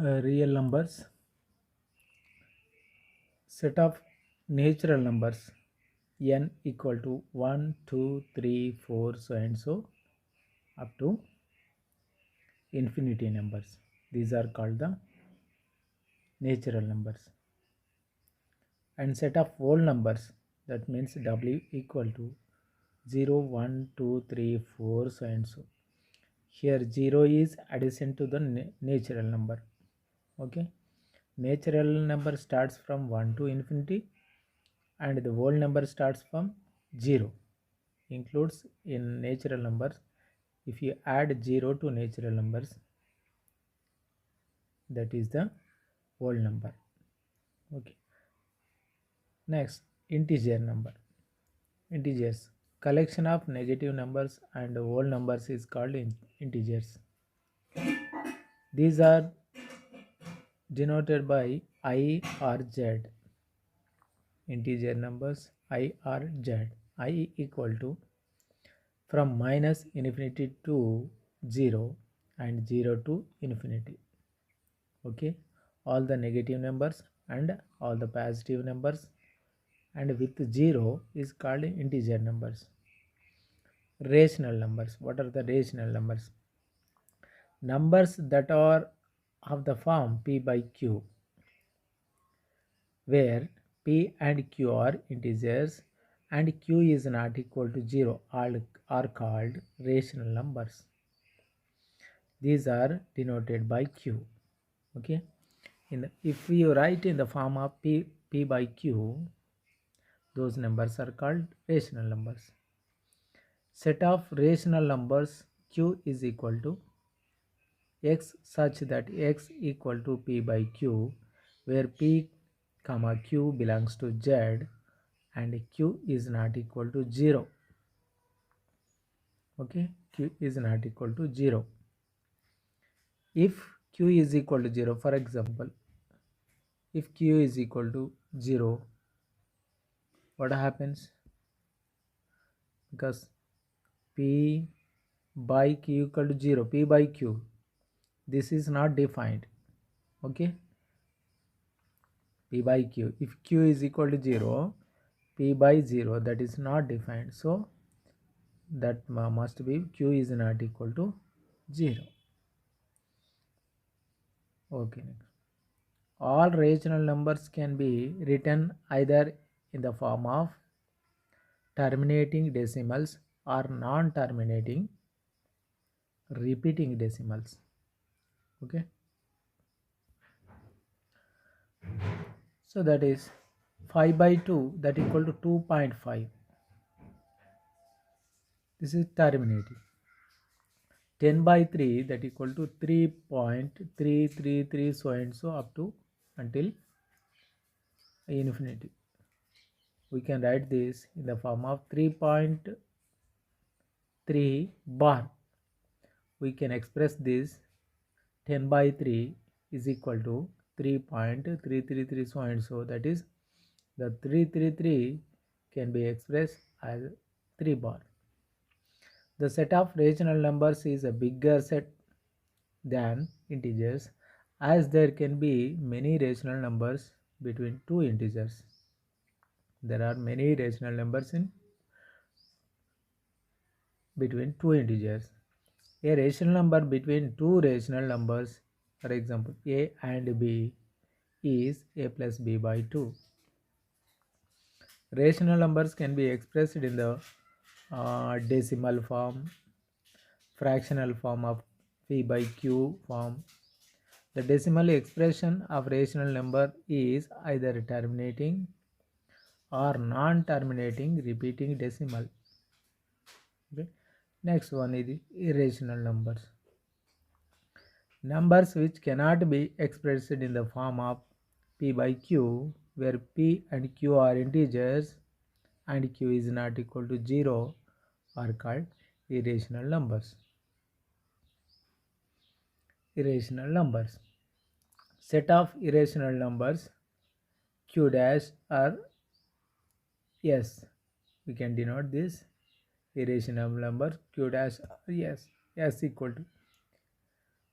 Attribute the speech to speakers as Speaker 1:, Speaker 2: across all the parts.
Speaker 1: Real numbers, set of natural numbers n equal to 1 2 3 4 so and so up to infinity numbers. These are called the natural numbers. And set of whole numbers, that means w equal to 0 1 2 3 4 so and so. Here 0 is addition to the natural number. Okay, natural number starts from 1 to infinity and the whole number starts from 0. Includes in natural numbers, if you add 0 to natural numbers, that is the whole number. Okay, next, integer number. Integers, collection of negative numbers and whole numbers is called integers. These are denoted by I or Z. Integer numbers I or Z. I equal to from minus infinity to 0 and 0 to infinity. Okay, all the negative numbers and all the positive numbers, and with 0 is called integer numbers. Rational numbers. What are the rational numbers? Numbers that are of the form p by q, where p and q are integers and q is not equal to 0, all are called rational numbers. These are denoted by q. Okay, if you write in the form of p by q, those numbers are called rational numbers. Set of rational numbers q is equal to x such that x equal to p by q, where p comma q belongs to z and q is not equal to 0. Okay, q is not equal to 0. If q is equal to 0, for example, if q is equal to 0, what happens? Because p by q equal to 0, p by q, this is not defined. Okay, p by q, if q is equal to 0, p by 0, that is not defined, so that must be q is not equal to 0. Okay, next. All rational numbers can be written either in the form of terminating decimals or non-terminating repeating decimals. Okay, so that is 5 by 2, that equal to 2.5. This is terminating. 10 by 3, that equal to 3.333 so and so up to until infinity. We can write this in the form of 3.3 bar. We can express this 10 by 3 is equal to 3.333 so and so, that is the 333 can be expressed as 3 bar. The set of rational numbers is a bigger set than integers, as there can be many rational numbers between two integers. There are many rational numbers in between two integers. A rational number between two rational numbers, for example a and b, is a plus b by 2. Rational numbers can be expressed in the decimal form, fractional form of p by q form. The decimal expression of rational number is either terminating or non-terminating repeating decimal. Okay. Next one is irrational numbers. Numbers which cannot be expressed in the form of p by q, where p and q are integers and q is not equal to 0, are called irrational numbers. Irrational numbers. Set of irrational numbers q dash are s. We can denote this irrational number q dash are s. S equal to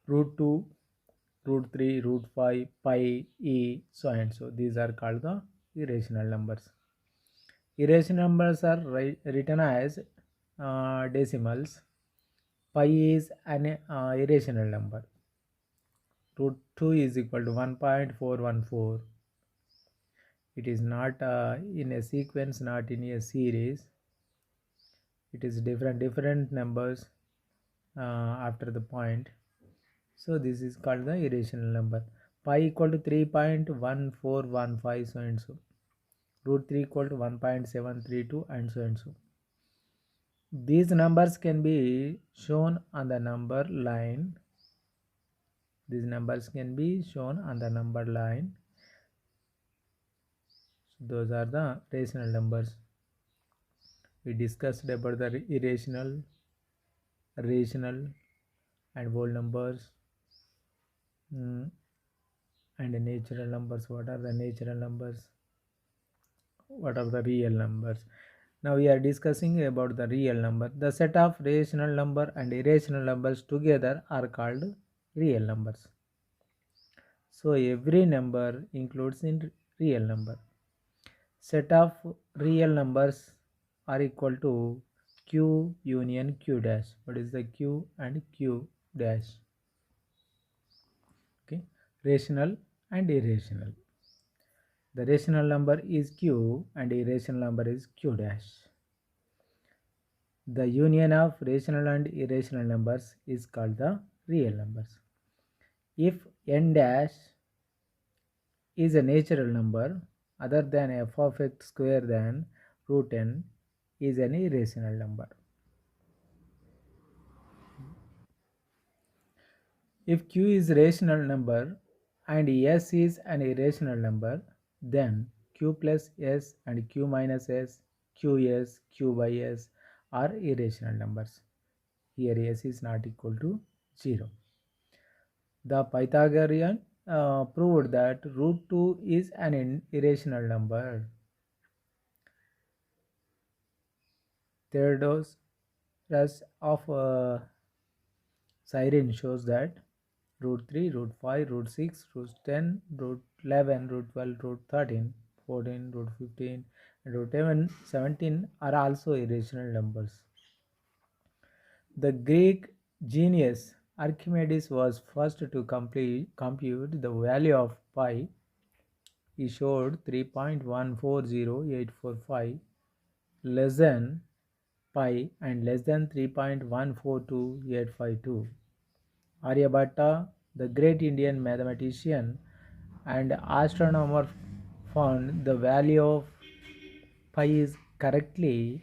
Speaker 1: root 2, root 3, root 5, pi, e, so and so. These are called the irrational numbers. Irrational numbers are written as decimals. Pi is an irrational number. Root 2 is equal to 1.414. It is not in a sequence, not in a series. It is different numbers after the point. So this is called the irrational number. Pi equal to 3.1415, so and so. Root 3 equal to 1.732 and so and so. These numbers can be shown on the number line. These numbers can be shown on the number line. So those are the rational numbers. We discussed about the irrational, rational and whole numbers and natural numbers. What are the natural numbers? What are the real numbers? Now we are discussing about the real number. The set of rational number and irrational numbers together are called real numbers. So every number includes in real number. Set of real numbers are equal to q union q dash. What is the q and q dash? Okay, rational and irrational. The rational number is q and irrational number is q dash. The union of rational and irrational numbers is called the real numbers. If n dash is a natural number other than f of x square, then root n is an irrational number. If q is a rational number and s is an irrational number, then q plus s and q minus s, qs, q by s are irrational numbers. Here s is not equal to 0. The Pythagorean proved that root 2 is an irrational number. Theodoros of Cyrene shows that root 3, root 5, root 6, root 10, root 11, root 12, root 13, 14, root 15, and root 17 are also irrational numbers. The Greek genius Archimedes was first to compute the value of pi. He showed 3.140845 less than pi and less than 3.142852. Aryabhatta, the great Indian mathematician and astronomer, found the value of pi is correctly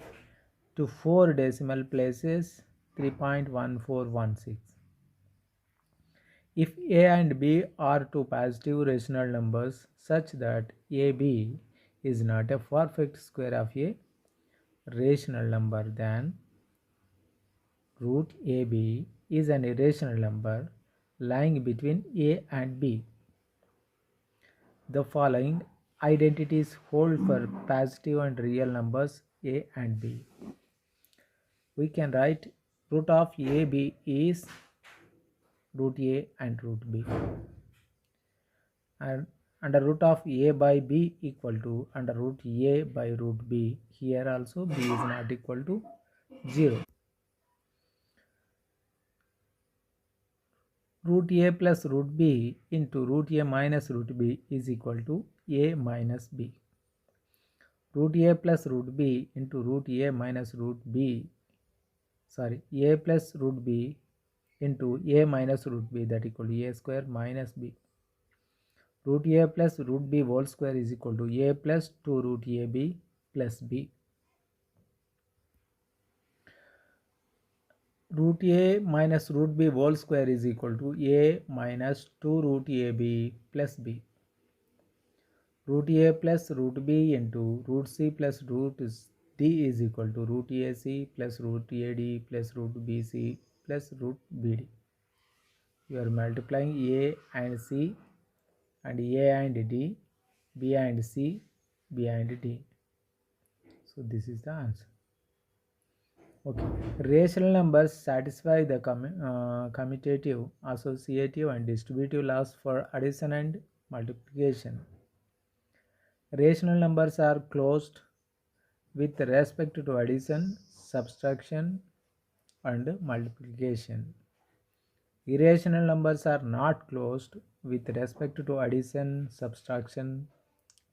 Speaker 1: to 4 decimal places 3.1416. If a and b are two positive rational numbers such that ab is not a perfect square of a rational number, then root ab is an irrational number lying between a and b. The following identities hold for positive and real numbers a and b. We can write root of ab is root a and root b, and under root of a by b equal to under root a by root b. Here also b is not equal to 0. Root a plus root b into root a minus root b is equal to a minus b. Root a plus root b into root a minus root b, a plus root b into a minus root b, that equal to a square minus b. Root a plus root b whole square is equal to a plus 2 root ab plus b. Root a minus root b whole square is equal to a minus 2 root ab plus b. Root a plus root b into root c plus root d is equal to root ac plus root ad plus root bc plus root bd. You are multiplying a and c and a and d, b and c, b and d. So this is the answer. Okay. Rational numbers satisfy the commutative, associative, and distributive laws for addition and multiplication. Rational numbers are closed with respect to addition, subtraction, and multiplication. Irrational numbers are not closed with respect to addition, subtraction,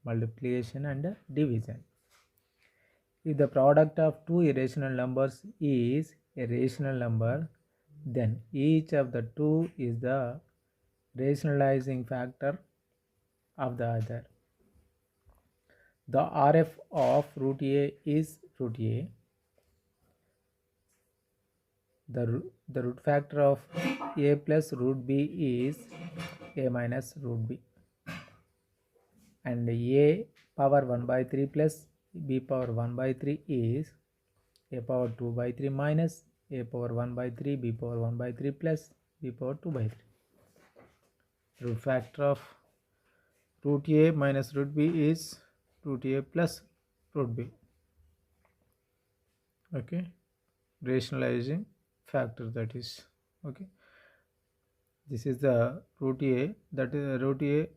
Speaker 1: multiplication, and division. If the product of two irrational numbers is a rational number, then each of the two is the rationalizing factor of the other. The RF of root A is root A. The root factor of A plus root B is A minus root B. And A power 1 by 3 plus B power 1 by 3 is A power 2 by 3 minus A power 1 by 3 B power 1 by 3 plus B power 2 by 3. Root factor of root A minus root B is root A plus root B. Okay, rationalizing factor, that is. Okay, this is the root A, that is root A.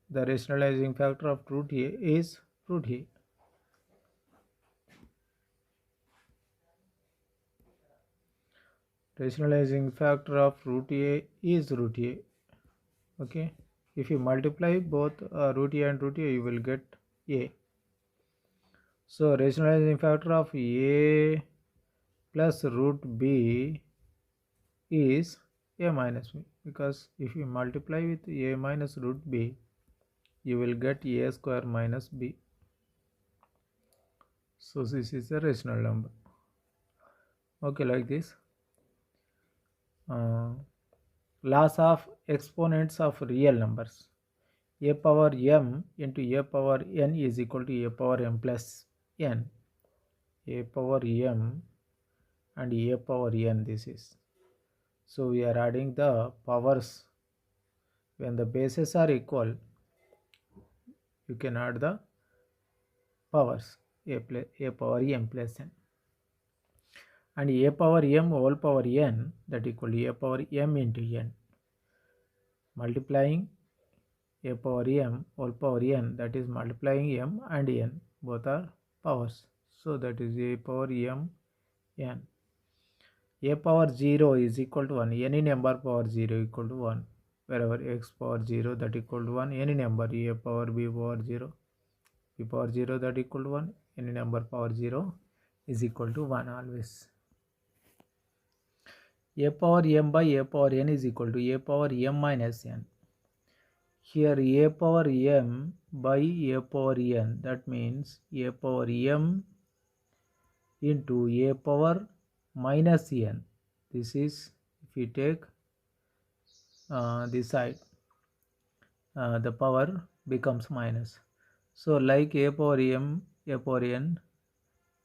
Speaker 1: The rationalizing factor of root A is root A. Rationalizing factor of root A is root A. Okay, if you multiply both root A and root A, you will get A. So rationalizing factor of A plus root B is A minus B, because if you multiply with A minus root B, you will get A square minus B. So this is a rational number. Okay, like this. Laws of exponents of real numbers. A power m into A power n is equal to A power m plus n. A power m and A power n, this is. So we are adding the powers. When the bases are equal, you can add the powers A power m plus n. And A power m whole power n, that equal to A power m into n. Multiplying A power m whole power n, that is multiplying m and n, both are powers. So that is A power m n. A power 0 is equal to 1. Any number power 0 equal to 1. Wherever x power 0 that equal to 1. Any number A power B power 0. B power 0 that equal to 1. Any number power 0 is equal to 1 always. A power m by A power n is equal to A power m minus n. Here A power m by A power n, that means A power m into A power minus n. This is, if you take this side, the power becomes minus. So like A power m, A power n,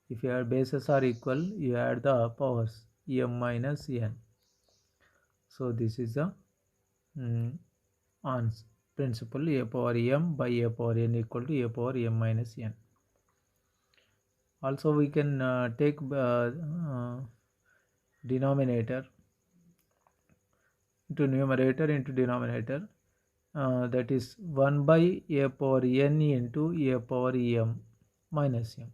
Speaker 1: if your bases are equal, you add the powers m minus n. So this is the on principle. A power m by A power n equal to A power m minus n. Also we can take denominator into numerator into denominator, that is 1 by A power n into A power m minus m.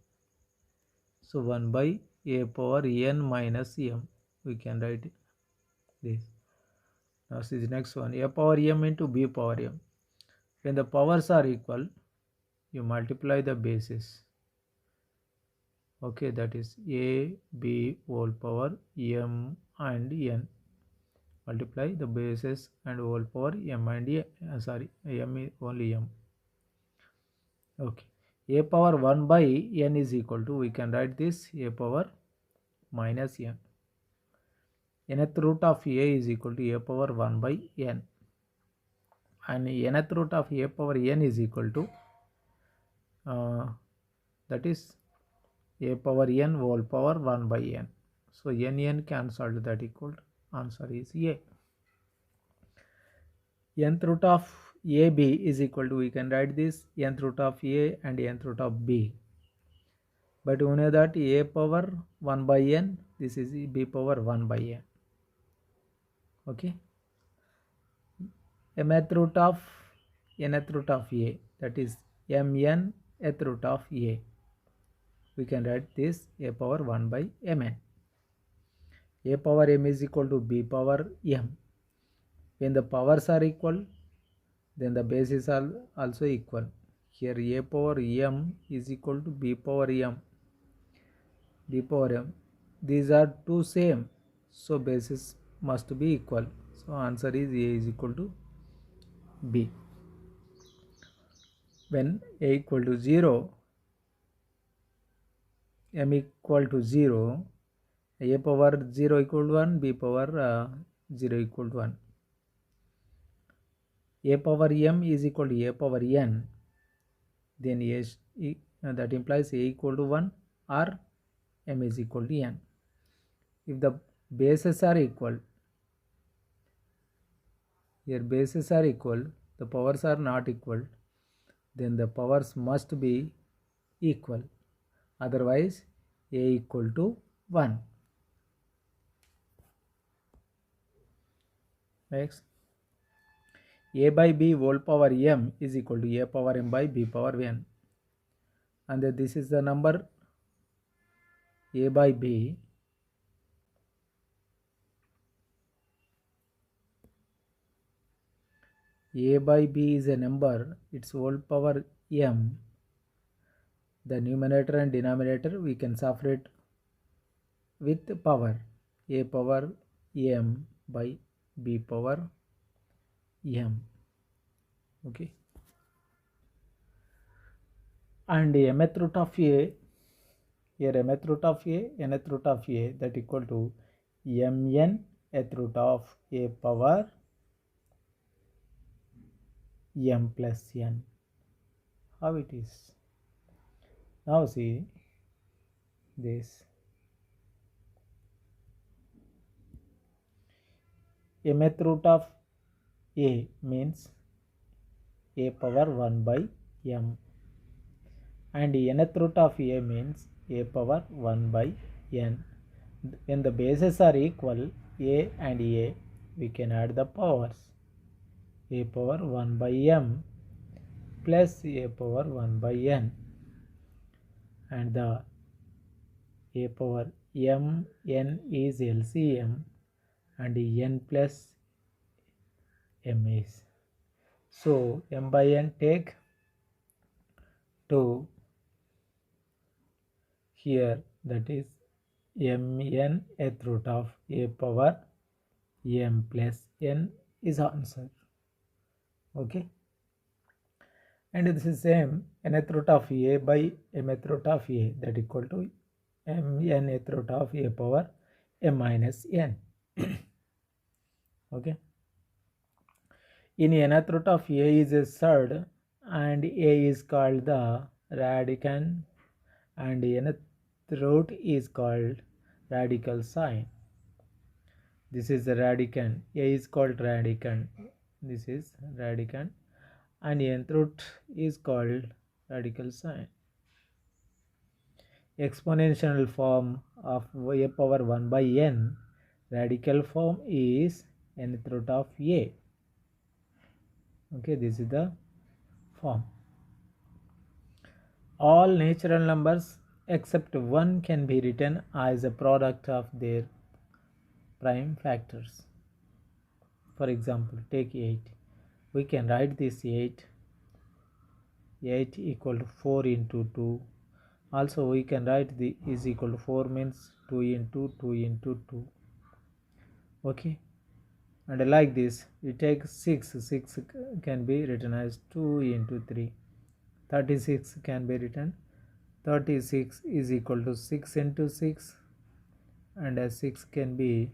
Speaker 1: So 1 by A power n minus m, we can write this. Now this is the next one, A power m into B power m. When the powers are equal, you multiply the bases. Okay, that is A, B whole power m and n. Multiply the bases and whole power m and n. M is only m. Okay, A power 1 by n is equal to, we can write this A power minus n. Nth root of A is equal to A power 1 by n. And nth root of A power n is equal to, that is A power n whole power 1 by n. So n cancelled, that equal to, answer is A. Nth root of AB is equal to, we can write this nth root of A and nth root of B. but you know that a power 1 by n, this is b power 1 by n. Okay, mth root of nth root of a, that is mn th root of a. We can write this a power 1 by mn. A power m is equal to b power m. When the powers are equal, then the bases are also equal. Here a power m is equal to b power m. B power m. These are two same, so bases must be equal. So answer is a is equal to b. When a equal to 0, m equal to 0, a power 0 equal to 1, b power 0 equal to 1. A power m is equal to a power n, then that implies a equal to 1 or m is equal to n. If the bases are equal, here bases are equal, the powers are not equal, then the powers must be equal, otherwise a equal to 1. Next, a by b whole power m is equal to a power m by b power n, and this is the number a by b. A by b is a number, its whole power m. The numerator and denominator we can separate with power. A power m by b power m. Okay. And mth root of a, here mth root of a, nth root of a, that equal to mn th root of a power m plus n. How it is? Now see this. Mth root of a means a power 1 by m, and nth root of a means a power 1 by n. When the bases are equal, a and a, we can add the powers. A power 1 by m plus a power 1 by n, and the a power m n is LCM, and n plus m is. So m by n take 2 here, that is mn th root of a power m plus n is answer. Okay, and this is same nth root of a by mth root of a, that equal to mn th root of a power m minus n. Okay, in nth root of a is a third, and a is called the radicand, and nth root is called radical sign. This is the radicand, a is called radicand, this is radicand, and nth root is called radical sign. Exponential form of a power 1 by n, radical form is nth root of a. Okay, this is the form. All natural numbers except 1 can be written as a product of their prime factors. For example, take 8. We can write this 8 equal to 4 into 2. Also we can write the is equal to 4 means 2 into 2 into 2. Okay, and like this we take 6 can be written as 2 into 3. 36 can be written 36 is equal to 6 into 6, and as 6 can be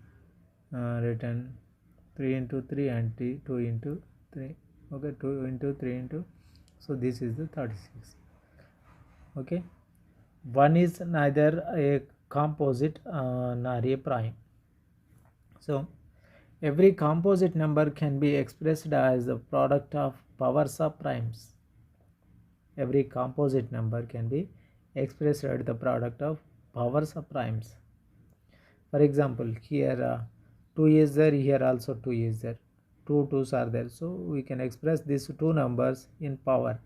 Speaker 1: written 3 into 3 and 2 into 3. Okay, 2 into 3 into, so this is the 36. Okay, 1 is neither a composite nor a prime. So every composite number can be expressed as the product of powers of primes. Every composite number can be expressed at the product of powers of primes. For example, here 2 is there, here also 2 is there, two 2's are there, so we can express these two numbers in power,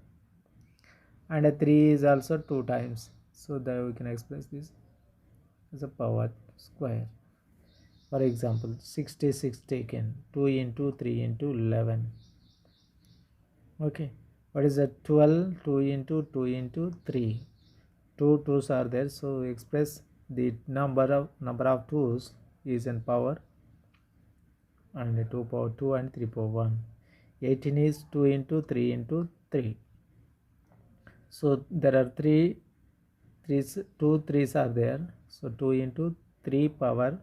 Speaker 1: and a 3 is also 2 times, so that we can express this as a power square. For example, 66 taken 2 into 3 into 11. Okay, what is that? 12, 2 into 2 into 3, two 2's are there, so we express the number of 2's is in power, and 2 power 2 and 3 power 1. 18 is 2 into 3 into 3. So there are 2 3's are there, so 2 into 3 power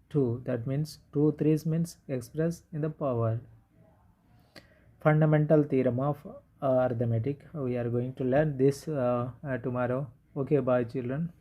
Speaker 1: 2, that means 2 3's means expressed in the power. Fundamental theorem of arithmetic, we are going to learn this tomorrow. Okay, bye children.